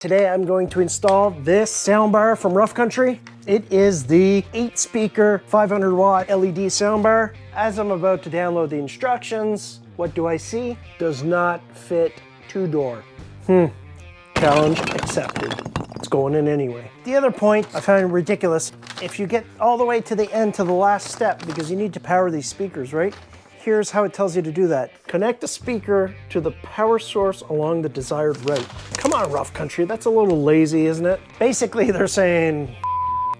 Today I'm going to install this soundbar from Rough Country. It is the 8-speaker 500 watt LED soundbar. As I'm about to download the instructions, what do I see? Does not fit 2-door. Challenge accepted. It's going in anyway. The other point I find ridiculous, if you get all the way to the end, to the last step, because you need to power these speakers, right? Here's how it tells you to do that. Connect the speaker to the power source along the desired route. Come on, Rough Country, that's a little lazy, isn't it? Basically, they're saying,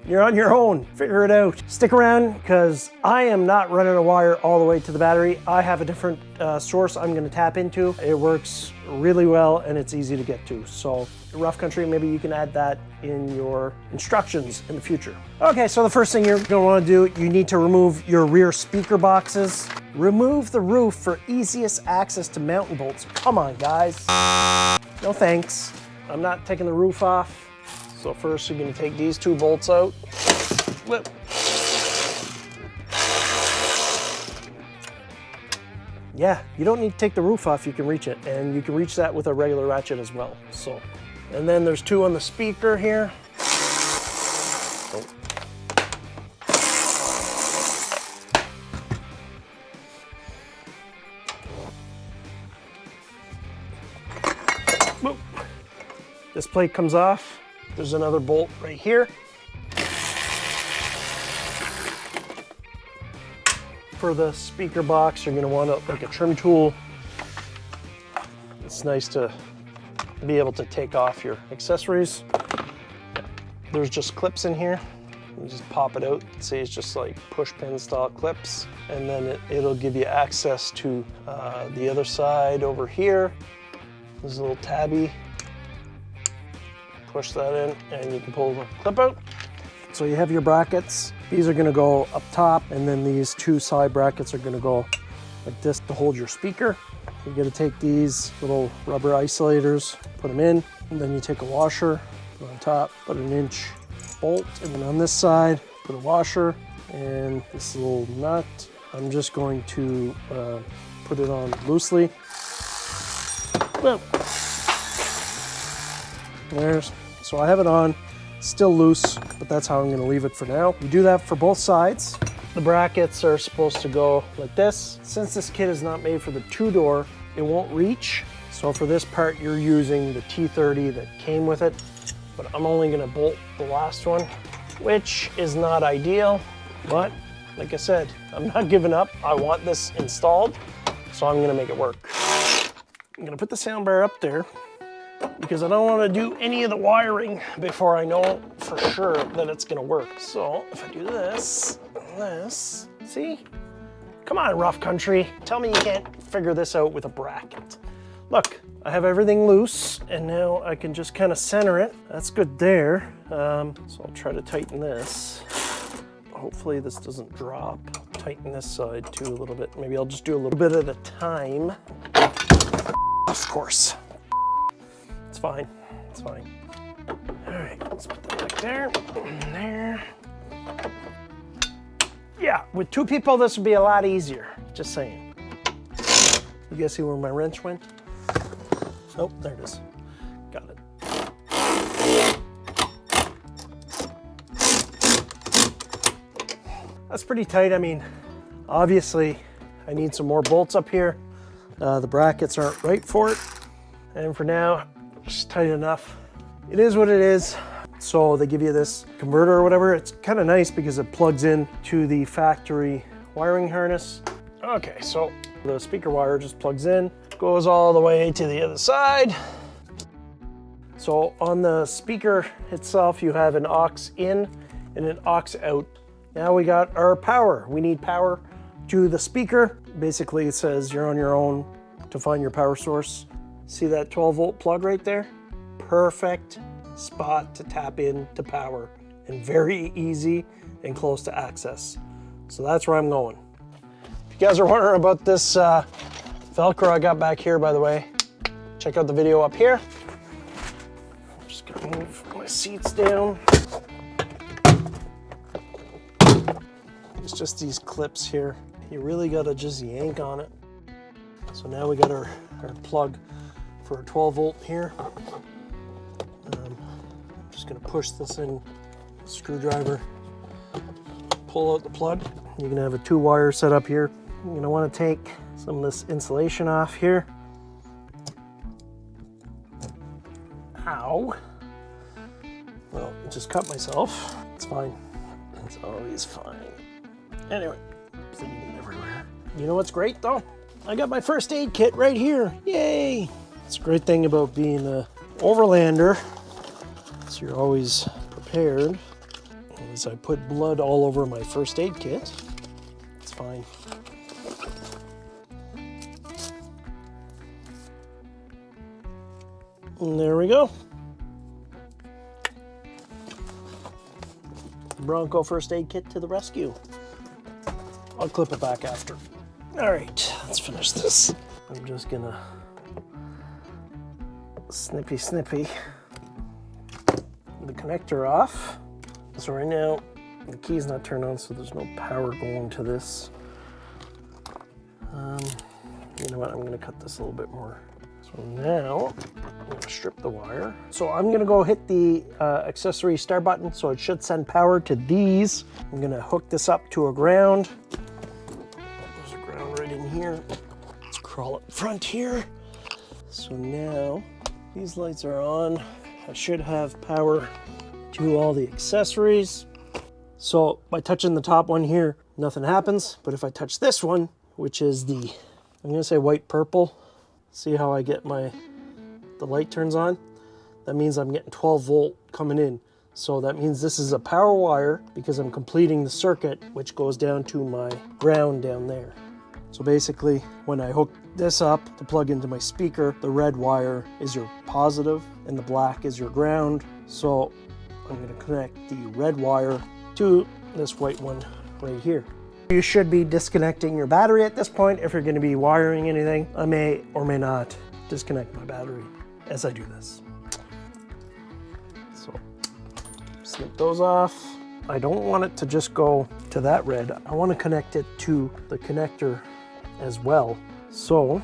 you're on your own, figure it out. Stick around, because I am not running a wire all the way to the battery. I have a different source I'm gonna tap into. It works really well, and it's easy to get to. So, Rough Country, maybe you can add that in your instructions in the future. Okay, so the first thing you're gonna wanna do, you need to remove your rear speaker boxes. Remove the roof for easiest access to mounting bolts. Come on, guys. No thanks. I'm not taking the roof off. So first you're gonna take these 2 bolts out. Whip. Yeah, you don't need to take the roof off, you can reach it. And you can reach that with a regular ratchet as well. So, and then there's 2 on the speaker here. Oh. Boop. This plate comes off. There's another bolt right here. For the speaker box, you're gonna want like a trim tool. It's nice to be able to take off your accessories. There's just clips in here. You just pop it out. See, it's just like push pin style clips. And then it'll give you access to the other side over here. There's a little tabby. Push that in and you can pull the clip out. So you have your brackets. These are gonna go up top, and then these 2 side brackets are gonna go like this to hold your speaker. You're gonna take these little rubber isolators, put them in, and then you take a washer, put on top, put an inch bolt, and then on this side, put a washer, and this little nut. I'm just going to put it on loosely. Well, so I have it on, still loose, but that's how I'm gonna leave it for now. You do that for both sides. The brackets are supposed to go like this. Since this kit is not made for the 2-door, it won't reach. So for this part, you're using the T30 that came with it, but I'm only gonna bolt the last one, which is not ideal, but like I said, I'm not giving up. I want this installed, so I'm gonna make it work. I'm gonna put the soundbar up there, because I don't want to do any of the wiring before I know for sure that it's going to work. So if I do this, and this, see? Come on, Rough Country. Tell me you can't figure this out with a bracket. Look, I have everything loose, and now I can just kind of center it. That's good there. So I'll try to tighten this. Hopefully this doesn't drop. Tighten this side too a little bit. Maybe I'll just do a little bit at a time. Of course. It's fine, it's fine. All right, let's put that back there, and there. Yeah, with 2 people, this would be a lot easier, just saying. You guys see where my wrench went? Oh, there it is, got it. That's pretty tight. I mean, obviously, I need some more bolts up here. The brackets aren't right for it. And for now, just tight enough. It is what it is. So they give you this converter or whatever. It's kind of nice because it plugs in to the factory wiring harness. Okay, so the speaker wire just plugs in, goes all the way to the other side. So on the speaker itself, you have an aux in and an aux out. Now we got our power. We need power to the speaker. Basically, it says you're on your own to find your power source. See that 12-volt plug right there? Perfect spot to tap in to power, and very easy and close to access. So that's where I'm going. If you guys are wondering about this Velcro I got back here, by the way, check out the video up here. I'm just gonna move my seats down. It's just these clips here. You really gotta just yank on it. So now we got our plug for a 12 volt here. Just gonna push this in, screwdriver, pull out the plug. You're gonna have a 2-wire setup here. You're gonna wanna take some of this insulation off here. Ow. Well, I just cut myself. It's fine. It's always fine. Anyway, bleeding everywhere. You know what's great though? I got my first aid kit right here. Yay! It's a great thing about being an overlander. So you're always prepared. As I put blood all over my first aid kit, it's fine. And there we go. Bronco first aid kit to the rescue. I'll clip it back after. All right, let's finish this. I'm just gonna snippy the connector off. So right now the key's not turned on, so there's no power going to this. You know what? I'm gonna cut this a little bit more. So now I'm gonna strip the wire. So I'm gonna go hit the accessory start button, so it should send power to these. I'm gonna hook this up to a ground. There's a ground right in here. Let's crawl up front here. So now these lights are on. I should have power to all the accessories. So by touching the top one here, nothing happens. But if I touch this one, which is the, I'm gonna say white purple, see how I get the light turns on? That means I'm getting 12 volt coming in. So that means this is a power wire because I'm completing the circuit, which goes down to my ground down there. So basically, when I hook this up to plug into my speaker, the red wire is your positive and the black is your ground. So I'm going to connect the red wire to this white one right here. You should be disconnecting your battery at this point if you're going to be wiring anything. I may or may not disconnect my battery as I do this. So snip those off. I don't want it to just go to that red. I want to connect it to the connector as well. So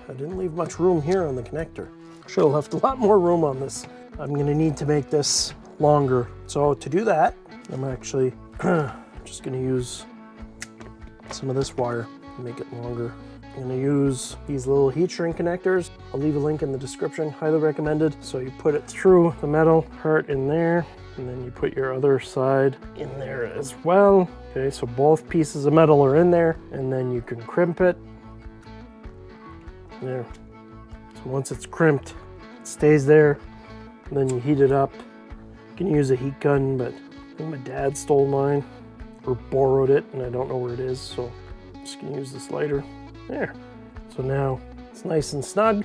I didn't leave much room here on the connector. Should have left a lot more room on this. I'm going to need to make this longer. So to do that, I'm actually just going to use some of this wire and make it longer. I'm going to use these little heat shrink connectors. I'll leave a link in the description, highly recommended. So you put it through the metal part in there, and then you put your other side in there as well. Okay, so both pieces of metal are in there, and then you can crimp it. There. So once it's crimped, it stays there, and then you heat it up. You can use a heat gun, but I think my dad stole mine or borrowed it, and I don't know where it is, so I'm just gonna use this lighter. There. So now it's nice and snug,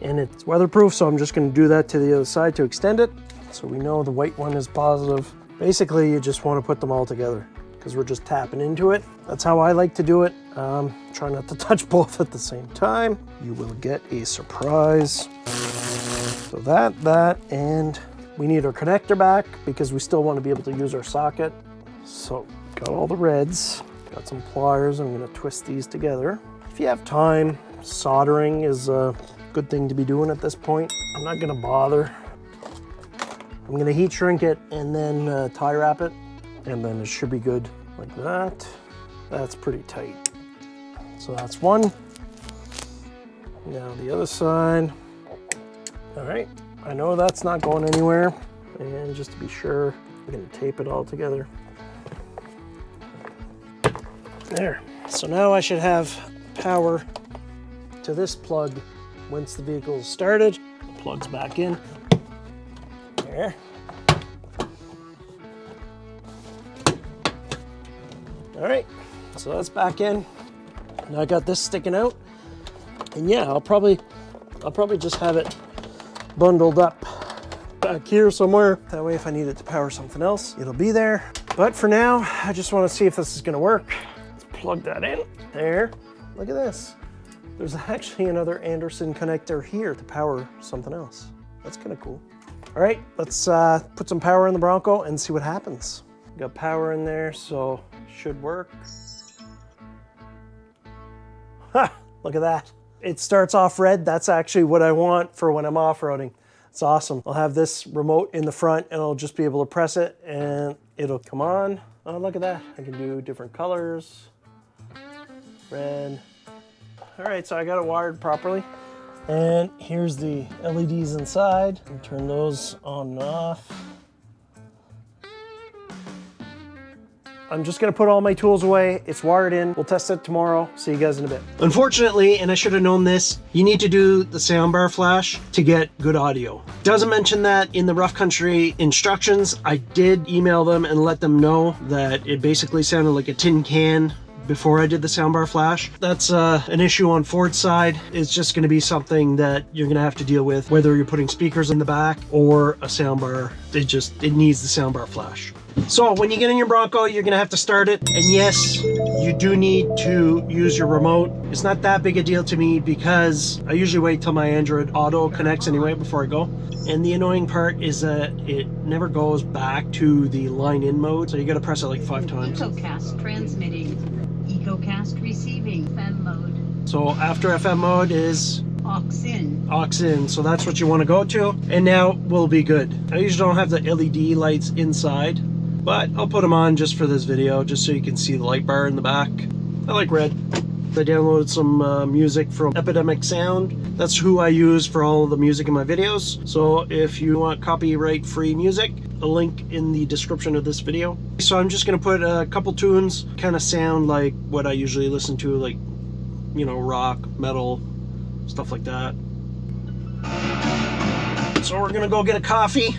and it's weatherproof, so I'm just gonna do that to the other side to extend it. So we know the white one is positive. Basically, you just want to put them all together because we're just tapping into it. That's how I like to do it. Try not to touch both at the same time. You will get a surprise. So that, and we need our connector back because we still want to be able to use our socket. So got all the reds, got some pliers. I'm going to twist these together. If you have time, soldering is a good thing to be doing at this point. I'm not going to bother. I'm gonna heat shrink it and then tie wrap it, and then it should be good like that. That's pretty tight. So that's one. Now the other side. All right, I know that's not going anywhere. And just to be sure, we're gonna tape it all together. There. So now I should have power to this plug once the vehicle is started. The plug's back in. There. All right, so that's back in. Now I got this sticking out, and yeah, I'll probably just have it bundled up back here somewhere. That way, if I need it to power something else, it'll be there. But for now, I just want to see if this is going to work. Let's plug that in. There. Look at this. There's actually another Anderson connector here to power something else. That's kind of cool. All right, let's put some power in the Bronco and see what happens. Got power in there, so should work. Ha! Look at that. It starts off red. That's actually what I want for when I'm off-roading. It's awesome. I'll have this remote in the front and I'll just be able to press it and it'll come on. Oh, look at that. I can do different colors. Red. All right, so I got it wired properly. And here's the LEDs inside. And turn those on and off. I'm just gonna put all my tools away. It's wired in. We'll test it tomorrow. See you guys in a bit. Unfortunately, and I should have known this, you need to do the soundbar flash to get good audio. Doesn't mention that in the Rough Country instructions. I did email them and let them know that it basically sounded like a tin can before I did the soundbar flash. That's an issue on Ford's side. It's just gonna be something that you're gonna have to deal with, whether you're putting speakers in the back or a soundbar. It needs the soundbar flash. So when you get in your Bronco, you're gonna have to start it. And yes, you do need to use your remote. It's not that big a deal to me because I usually wait till my Android Auto connects anyway before I go. And the annoying part is that it never goes back to the line in mode. So you gotta press it like 5 times. EcoCast transmitting, EcoCast receiving, FM mode. So after FM mode is aux in. Aux in, so that's what you want to go to. And now we'll be good. I usually don't have the LED lights inside, but I'll put them on just for this video, just so you can see the light bar in the back. I like red. I downloaded some music from Epidemic Sound. That's who I use for all of the music in my videos. So if you want copyright-free music, a link in the description of this video. So I'm just gonna put a couple tunes, kind of sound like what I usually listen to, like, you know, rock, metal, stuff like that. So we're gonna go get a coffee.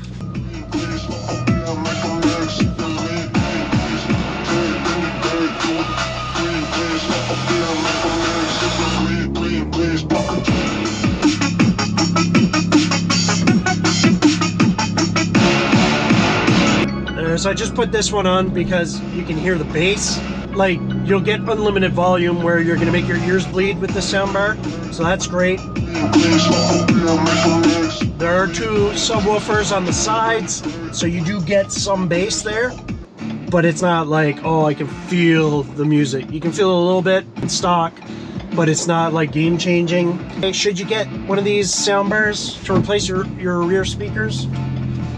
So I just put this one on because you can hear the bass. Like, you'll get unlimited volume where you're gonna make your ears bleed with the soundbar, so that's great. There are 2 subwoofers on the sides, so you do get some bass there, but it's not like, oh, I can feel the music. You can feel it a little bit in stock, but it's not like game changing. Should you get one of these soundbars to replace your rear speakers?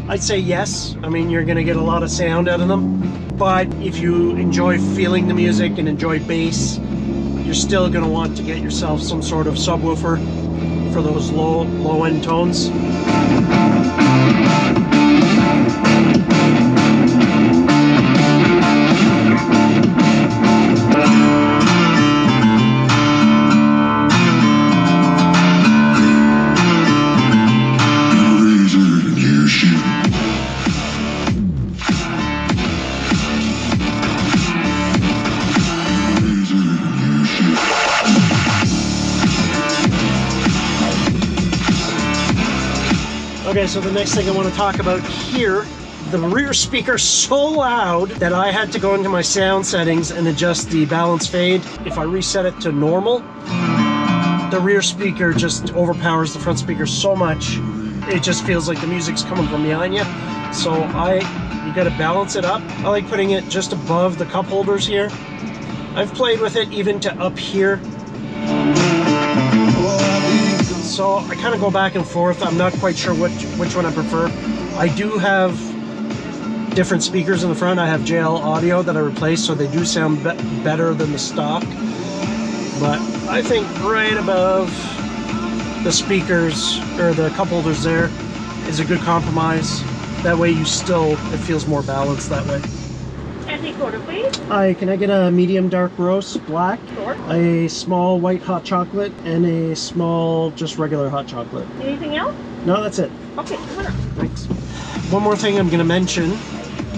I'd say yes. I mean, you're gonna get a lot of sound out of them, but if you enjoy feeling the music and enjoy bass, you're still gonna want to get yourself some sort of subwoofer for those low end tones. Okay, so the next thing I want to talk about here, the rear speaker's so loud that I had to go into my sound settings and adjust the balance fade. If I reset it to normal, the rear speaker just overpowers the front speaker so much, it just feels like the music's coming from behind you. So you gotta balance it up. I like putting it just above the cup holders here. I've played with it even to up here. So I kind of go back and forth. I'm not quite sure which one I prefer. I do have different speakers in the front. I have JL Audio that I replaced, so they do sound better than the stock. But I think right above the speakers, or the cup holders there, is a good compromise. That way it feels more balanced that way. Any quarter, please. Hi, can I get a medium dark roast black? Sure. A small white hot chocolate and a small just regular hot chocolate. Anything else? No, that's it. Okay, come on. Thanks. One more thing I'm going to mention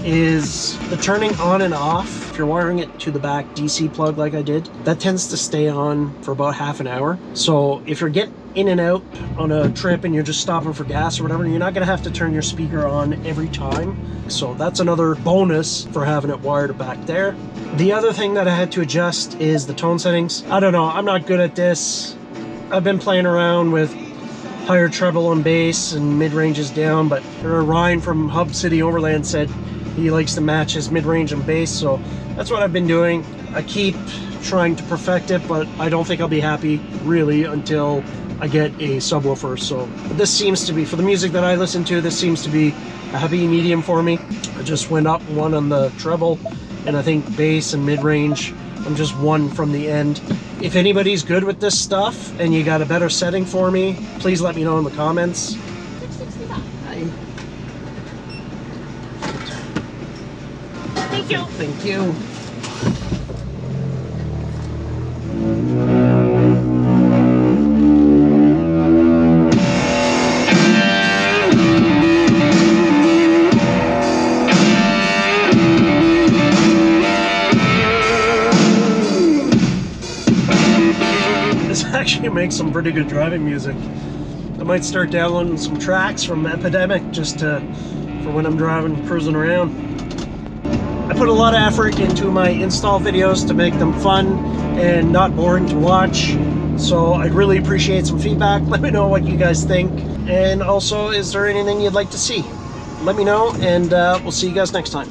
is the turning on and off. If you're wiring it to the back DC plug like I did, that tends to stay on for about half an hour. So if you're getting in and out on a trip and you're just stopping for gas or whatever, you're not going to have to turn your speaker on every time. So that's another bonus for having it wired back there. The other thing that I had to adjust is the tone settings. I don't know, I'm not good at this. I've been playing around with higher treble and bass and mid-ranges down, but Ryan from Hub City Overland said he likes to match his mid-range and bass, so that's what I've been doing. I keep trying to perfect it, but I don't think I'll be happy really until I get a subwoofer. So this seems to be, for the music that I listen to, this seems to be a happy medium for me. I just went up one on the treble, and I think bass and mid-range, I'm just one from the end. If anybody's good with this stuff and you got a better setting for me, please let me know in the comments. Thank you. Thank you. This actually makes some pretty good driving music. I might start downloading some tracks from Epidemic just for when I'm driving, cruising around. I put a lot of effort into my install videos to make them fun and not boring to watch. So I'd really appreciate some feedback. Let me know what you guys think. And also, is there anything you'd like to see? Let me know, and we'll see you guys next time.